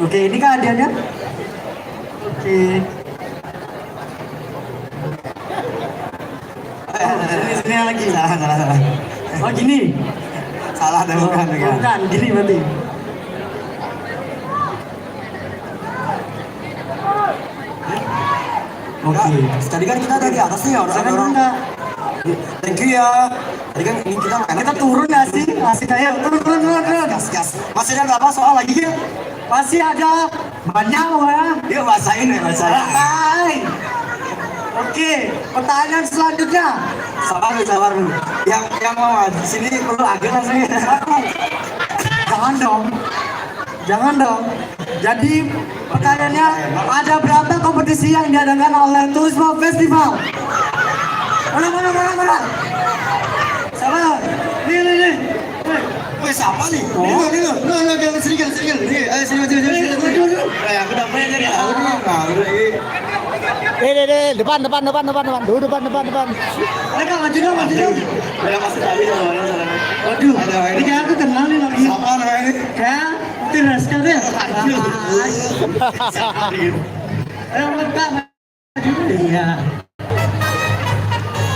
Oke, ini kak hadiahnya. Oke. Sini lagi. Salah. Oh gini. Salah dan bukan. Bukan, gini berarti. Oke. Tadi kan kita ada di atas nih orang-orang. Thank you ya. Tadi kan ini kita turun nggak sih? Masih kayak turun. Gas. Masih ada berapa soal lagi ya? Masih ada banyak ya. Yuk bacain. Oke, pertanyaan selanjutnya. Sabar dulu. Yang mau di sini perlu agak langsung. Jangan dong. Jadi pertanyaannya, ada berapa kompetisi yang diadakan oleh Turismo Festival? Mana? Siapa? Nih. Wih, siapa nih? Ini. Sedikit. Nih, ayo sini. Aku dapetnya jadi Depan. Dulu depan. Mereka maju dong. Udah masuk tadi sama Waduh, ini kayak aku kenal nih lagi. Siapa namanya? Kayak Tiras kan ya? Ayo Kak. Iya.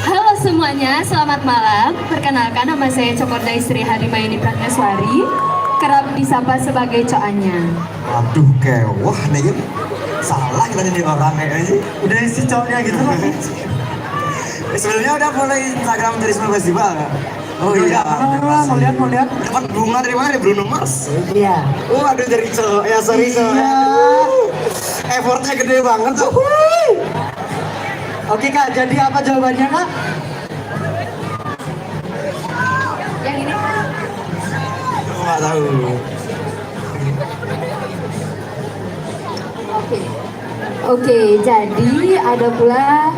Halo semuanya, selamat malam. Perkenalkan, nama saya Cokorda Istri Harimayani Pratnaswari, kerap disapa sebagai Coanya. Aduh, kewah nih. Salah kita jadi orang kayaknya. Udah isi cowoknya gitu loh. Sebenarnya udah mulai Instagram Turismo Festival nggak? Oh iya. Mau lihat. Dapat bunga dari mana? Bruno Mars. Iya. Aduh dari cowok. Ya sorry. Effortnya gede banget tuh. Oke Kak, jadi apa jawabannya Kak? Yang ini Nggak tahu. Oke, jadi ada pula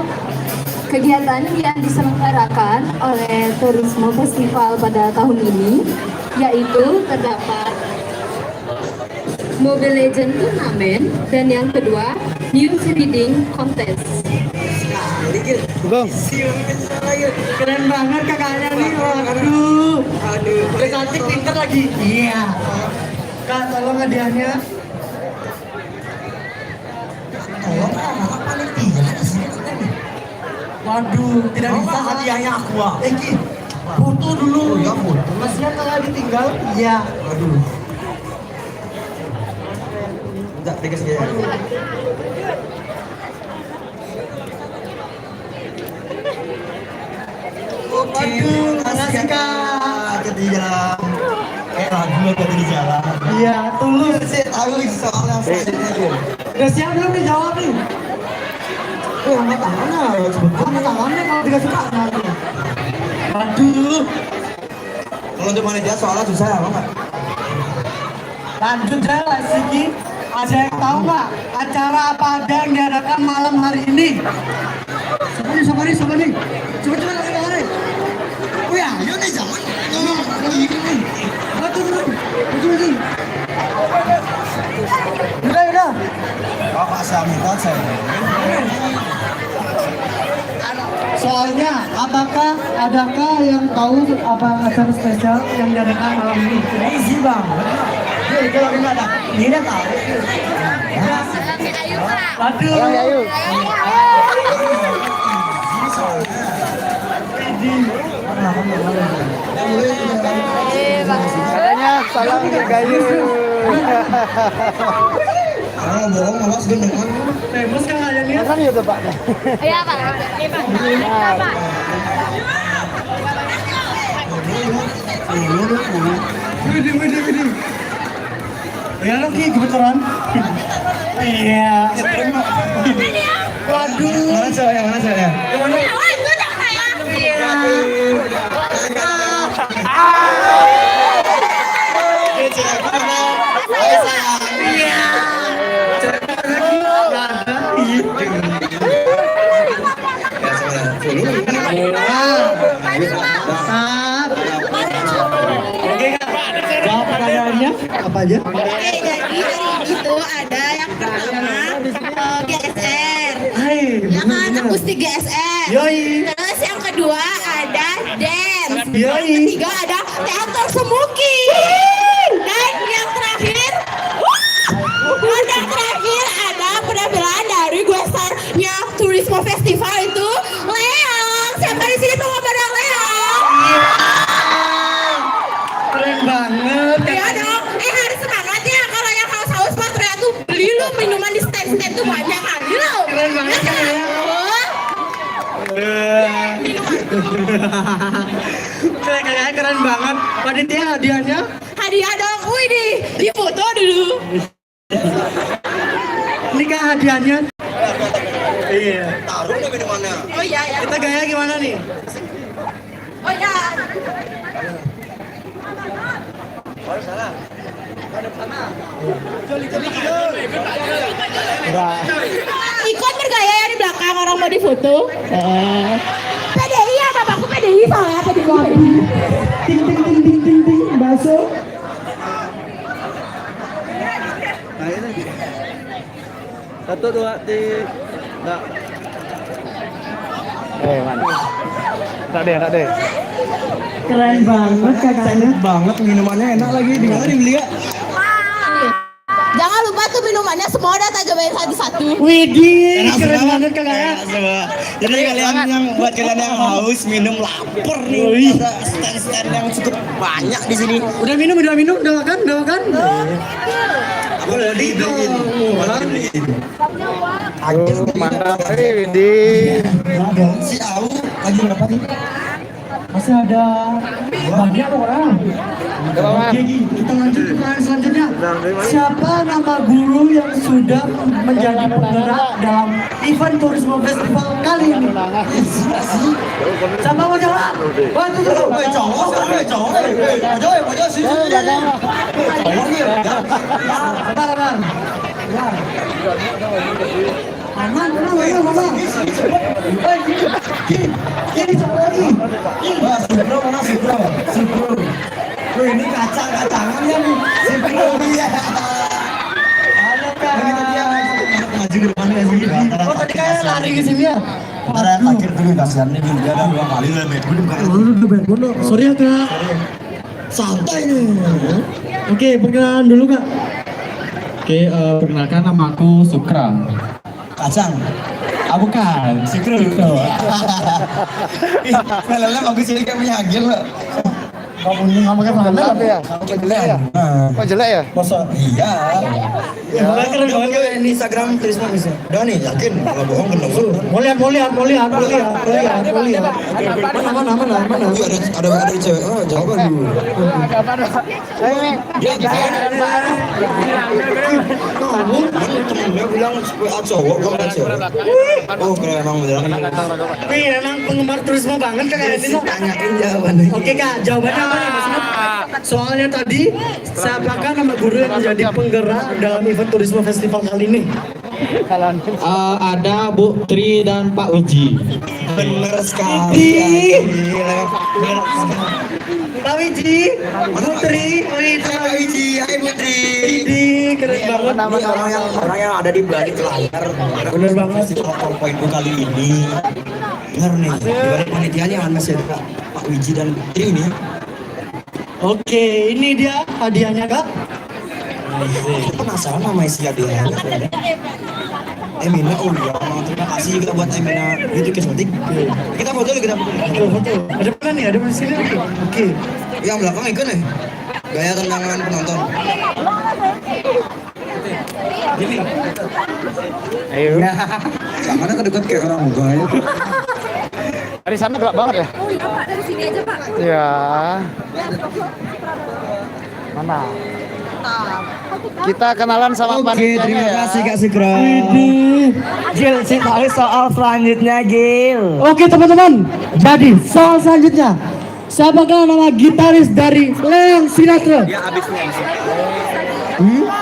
kegiatan yang diselenggarakan oleh Turismo Festival pada tahun ini, yaitu terdapat Mobile Legend Turnamen dan yang kedua News Reading Contest. Bang. Keren banget kakaknya nih. Waduh. Udah cantik, pinter lagi. Iya. Kak, tolong hadiahnya. Waduh, tidak bisa hadiahnya aku. Foto dulu. Ya foto. Masih kalau ditinggal. Iya. Aduh. Enggak, tegas dia. Waduh, makasih Kak. Jadi jalan. Lagu tadi di jalan. Iya, tulus. Saya tahu soalnya. Udah siap belum dijawab nih? Angkat tangannya. Angkat tangannya kalau tidak suka. Waduh. Kalau untuk panitia soalnya susah apa enggak? Lanjut ya, Siki. Ada yang tahu nggak acara apa ada yang diadakan malam hari ini? Siapa nih? Coba lari. Wih, ayo nih jangan. Betul. Udah. Pak Samita saya. Soalnya, adakah yang tahu apa acara spesial yang diadakan malam ini? Easy bang. Jadi kalau nggak ada, ini udah tahu. Aduh. Ayo. Katanya salam Gayu. Kalau bohong malas gendeng kan? Famous kan ada lihat? Kan ya Pak. Iya Pak. Widih. Ya lo Ki kebetulan. Iya. Waduh. Mana ceweknya? Jawab pertanyaannya apa aja? Oke, jadi hari itu ada yang pertama GSR, ya kan akustik GSR. Yoi. Terus yang kedua ada dance. Yoi. Yang ketiga ada teater Semuki. Dan yang terakhir, Kayaknya keren banget. Panitia hadiahnya. Hadiah dong, wih di foto dulu. Ini kah hadiahnya? Iya. Taruh nih minumannya. Oh iya ya. Kita gaya gimana nih? Oh iya. Ikut bergaya ya di belakang orang mau difoto. PDI ya, bapakku PDI soalnya PDI. Ting ting ting ting ting ting bakso. Satu dua tiga. Tak deh. Keren banget kakaknya. Banget minumannya enak lagi. Di mana dibeli ya? Jangan lupa tuh minumannya semua udah tak cobain satu-satu. Widih, keren banget kakaknya. Jadi kalian yang buat kalian yang haus minum lapar nih, ada stand-stand yang cukup banyak di sini. Udah minum, udah makan. Aku udah dibeliin. Mantap ini. Si Au lagi berapa nih? Masih ada banyak orang. Oke, kita lanjut ke pertanyaan selanjutnya. Siapa nama guru yang sudah menjadi penggerak dalam event Turismo Festival kali ini? Siapa mau jawab? Bantu dulu. Cowok. Sabar. Aman. Kiri coba lagi. Supro. Wih, ini kacang-kacangan ya nih. Supro. Halo Kak. Maju ke depan ya sih. Oh tadi kayak lari ke sini ya? Antara akhir dulu kasihan nih dia ada 2 kali lah Bono. Sorry ya Kak. Santai nih. Oke, perkenalan dulu Kak. Oke, perkenalkan nama aku Sukra. kacang. Ah bukan, Sukra. Filmnya bagus ini kayak punya Agil loh. Kamu ngomongnya jelek apa ya? Jelek ya? Kok jelek ya? Masa? Iya. Ya, keren banget Yuk, ini Instagram Trisma bisa. Udah nih, yakin kalau bohong bener tuh. Mau lihat. Mana? Wih, ada cewek. Oh, jawaban dulu. Dia kamu temennya bilang WA cowok, kamu kan cewek. Oh, keren emang beneran. Wih, emang penggemar Turismo banget Kak ini. Tanyain jawabannya. Oke Kak, jawabannya apa nih Mas? Soalnya tadi, siapakah nama guru yang menjadi penggerak dalam event Turismo Festival kali ini? Ada Bu Tri dan Pak Wiji. Bener sekali. Pak Wiji, Putri, Hai Wiji, hai Putri. keren banget. Ini orang yang ada di balik layar. Bener banget. Festival Pointu kali ini. Bener nih, di balik panitianya Anas ya Pak Wiji dan Putri ini. Oke, ini dia hadiahnya Kak. Aku penasaran sama isi hadiahnya. Emina, oh iya, terima kasih juga buat Emina Beauty Cosmetic. Kita foto dulu, kita foto. Ada mana nih? Ada di sini. Oke. Yang belakang ikut nih. Gaya tendangan penonton. Ini. Ayo. Jangan kedekat kayak orang muda ya. Dari sana gelap banget ya? Oh iya Pak, dari sini aja Pak. Iya. Mana? Kita kenalan sama panitianya terima ya. kasih Kak Sukra. Gil, saya tahu soal selanjutnya Gil. Oke teman-teman, jadi soal selanjutnya, siapakah nama gitaris dari Leon Sinatra?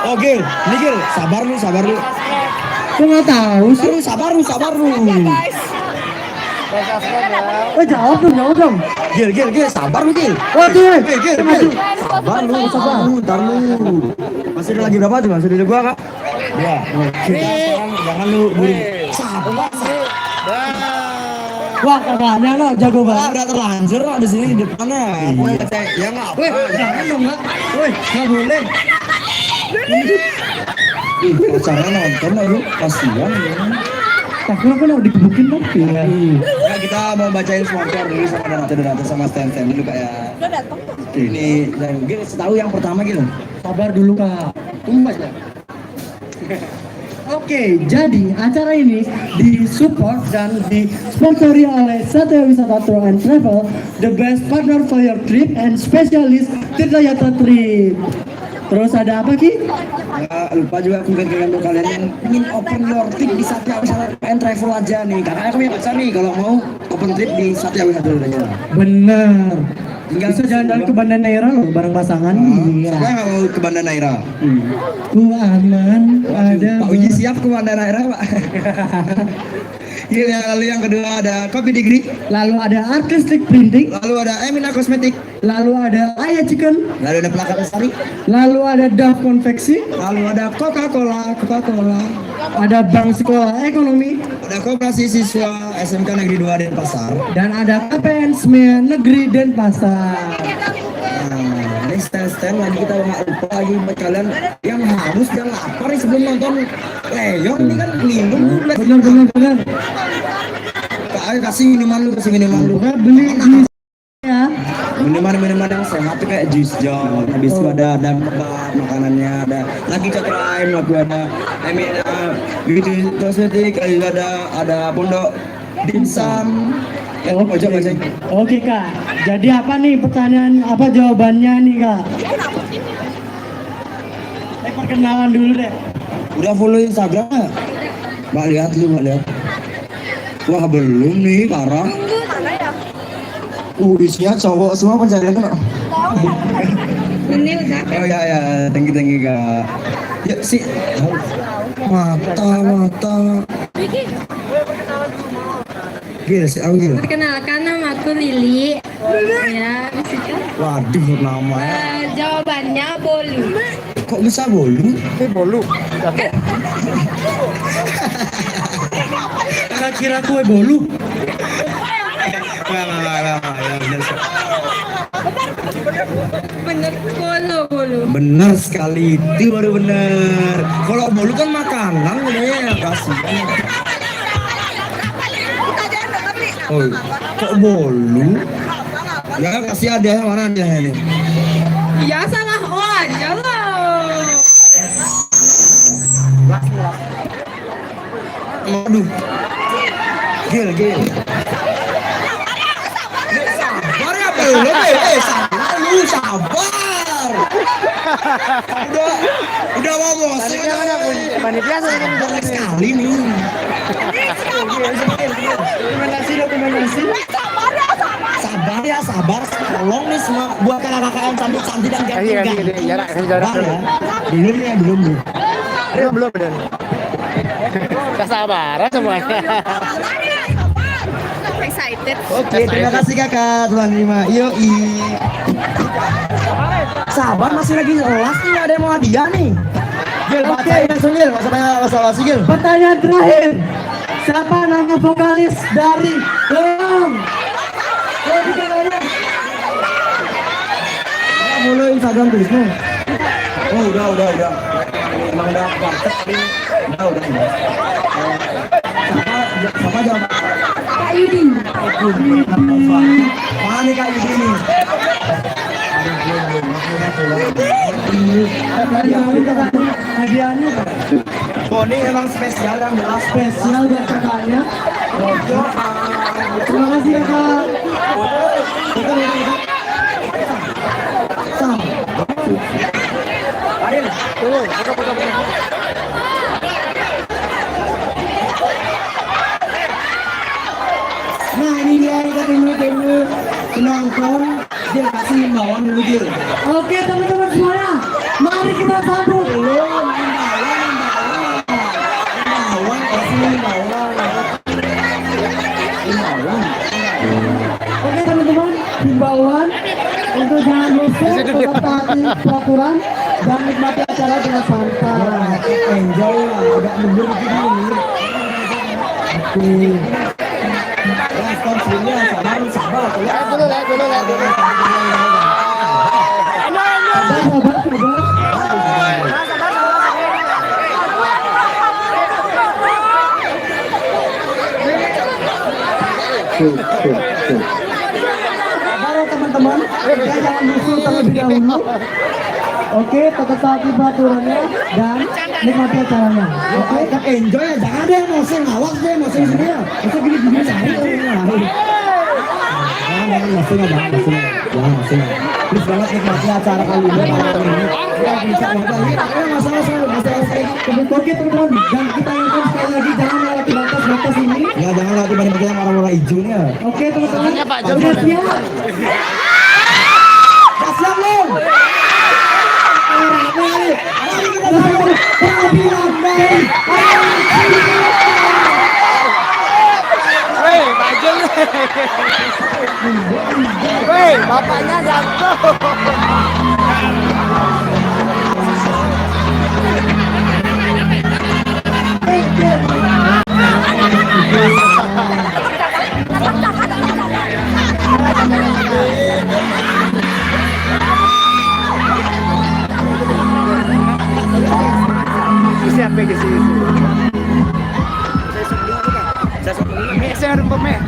Oh Gil, ini Gil, sabar lu. Kok nggak tahu sih? Sabar lu. Jawab dong. Gil, sabar lu Gil. Waduh, Gil. Sabar lu. Ntar lu. Masih ada lagi berapa tuh? Masih ada gua Kak? Ya, jangan lu buru. Sabar. wah kakaknya lo jago Wah, banget. udah terlanjur loh di sini di depannya. Ya nggak apa. Wih, jangan dong Kak. Wih, nggak boleh. Pacarnya nonton aduh, kasihan ya. Takut kan udah dikebukin kan? Iya. Nah, kita mau bacain sponsor dulu sama donatur sama stand dulu kayak. Ini dan mungkin tahu yang pertama gitu. Sabar dulu Kak. Tunggu aja. Oke, jadi acara ini disupport dan disponsori oleh Satya Wisata Tour and Travel, the best partner for your trip and specialist Tirtayatra Trip. Terus ada apa Ki? Lupa juga aku ingatkan untuk kalian yang ingin open your trip di Satya Wisata and Travel aja nih, karena aku punya pesan nih kalau mau open trip di Satya Wisata aja. Bener. Tinggal Bisa jalan-jalan ke Banda Neira loh bareng pasangan. Iya. Siapa yang mau ke Banda Neira? Ku aman ada. Pak Uji siap ke Banda Neira, Pak. Iya, lalu yang kedua ada Kopi Degree, Lalu ada Artistic Printing, lalu ada Emina Kosmetik, lalu ada Ayah Chicken, lalu ada Pelaka Lestari, lalu ada Daf Konveksi, lalu ada Coca-Cola, ada Bank Sekolah Ekonomi, ada Koperasi Siswa SMK Negeri 2 Denpasar. dan ada KPN SME Negeri Denpasar. Nah, ini stand lagi kita nggak lupa lagi buat kalian yang haus dan lapar nih sebelum nonton Leon ini kan minum dulu. Benar. Pak, ayo kasih minuman lu. Bukan beli ya. Minuman yang sehat tuh kayak jus john, habis itu ada kebab makanannya, ada lagi cat lain, lalu ada beauty kosmetik, ada pondok dimsum. Oke Kak, jadi apa nih pertanyaan, apa jawabannya nih Kak? Perkenalan dulu deh. Udah follow Instagram nggak? Mbak lihat. Wah belum nih, parah. Isinya cowok semua pencarian kok. Ini udah. Oh ya, tinggi Kak. Ya sih. Mata. Gil, Perkenalkan nama aku Lili. Ya, bisa. Waduh namanya. Jawabannya bolu. Kok bisa bolu? Bolu. Kakak kira kue bolu. Bener bolu. Bener sekali, itu baru bener. Kalau bolu kan makanan, ya kasih. Oh, kok bolu? Ya kasih ada mana dia ini? Ya salah aja loh. Aduh. Gil. Sabar ya belum, sabar. Udah mau bosan. Panitia Sekali nih. Sabar. Tolong nih semua buat kakak-kakak yang cantik dan ganteng. Sabar ya. Belum. Belum bener. Kesabaran semuanya. Excited. Oke, terima kasih kakak telah terima. Yoi. Sabar, masih lagi kelas nih, ada yang mau hadiah nih. Gil, bacain langsung Gil, masalah sih Gil. Pertanyaan terakhir, siapa nama vokalis dari Leon? Mulai Instagram tulismu. Oh udah. Emang udah kontak tadi. Udah. Siapa jawab? Kak Yudi. Mana nih Kak Yudi nih? Hadiahnya Boni emang spesial yang jelas. spesial buat kakaknya. Terima kasih kakak. Nah ini dia kita tunggu penonton. Dia kasih himbauan dulu Gil. Oke teman-teman semuanya, mari kita sambut. Oke teman-teman, himbauan untuk jangan lupa tetap taati peraturan dan nikmati acara dengan santai. Enjoy lah, agak mundur gitu nih. Oke. Respon sebelumnya sabar. Dulu. Baru teman-teman, ya jangan musuh terlebih dahulu. Oke, tetap taati peraturannya dan nikmati acaranya. Oke, Kan enjoy ya, jangan deh emosi ngawak deh emosi sini ya. bisa gini-gini cari orang lain. Jangan emosi jangan emosi. Please banget nikmati acara kali ini malam ini. Ya bisa banget. Oke teman-teman, dan kita ingatkan sekali lagi jangan melewati batas-batas ini. Ya jangan lewati banyak yang orang-orang hijau nih ya. Oke teman-teman, sudah siap? Siap belum? Mari kita sambut penampilan dari Bapaknya jatuh. Siapa ke sini? Saya pemain.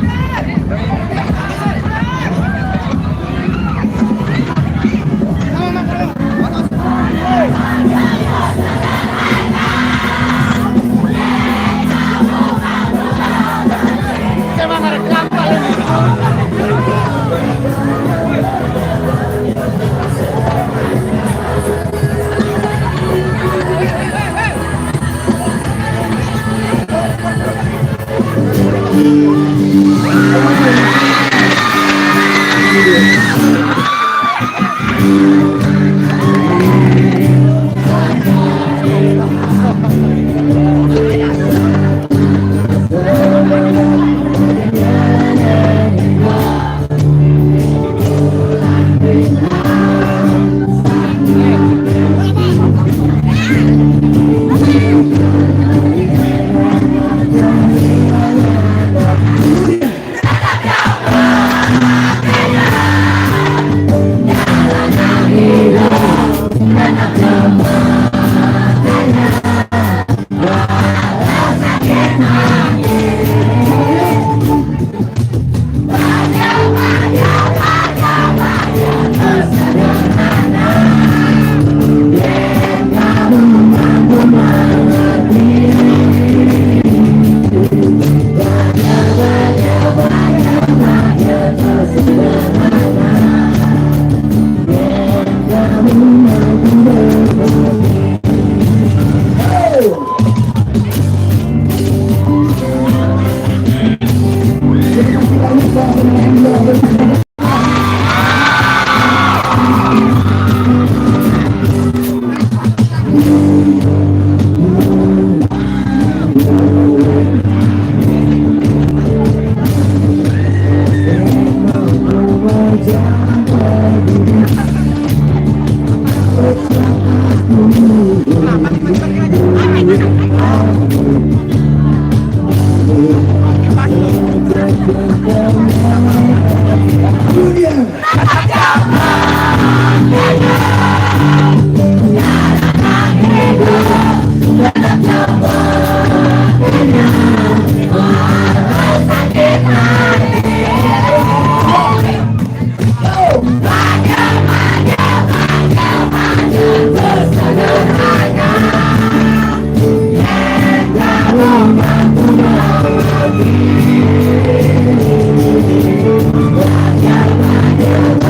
Yeah.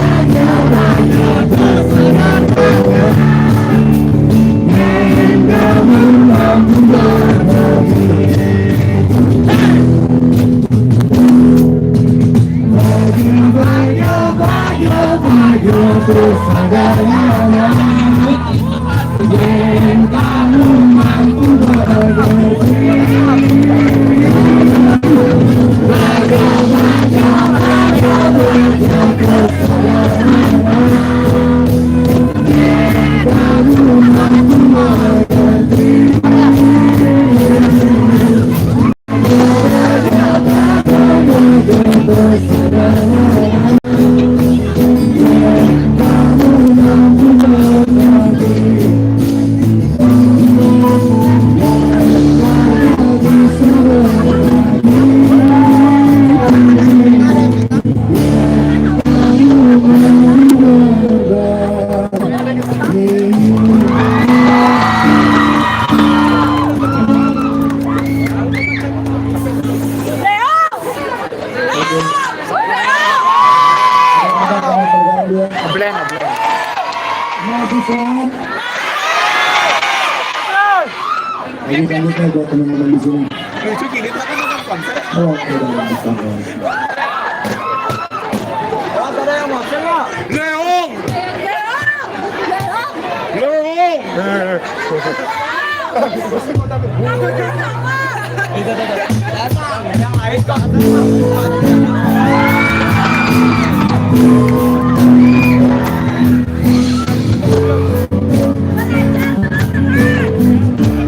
Ini selanjutnya buat teman-teman di sini. Oh, udah bisa. Leong.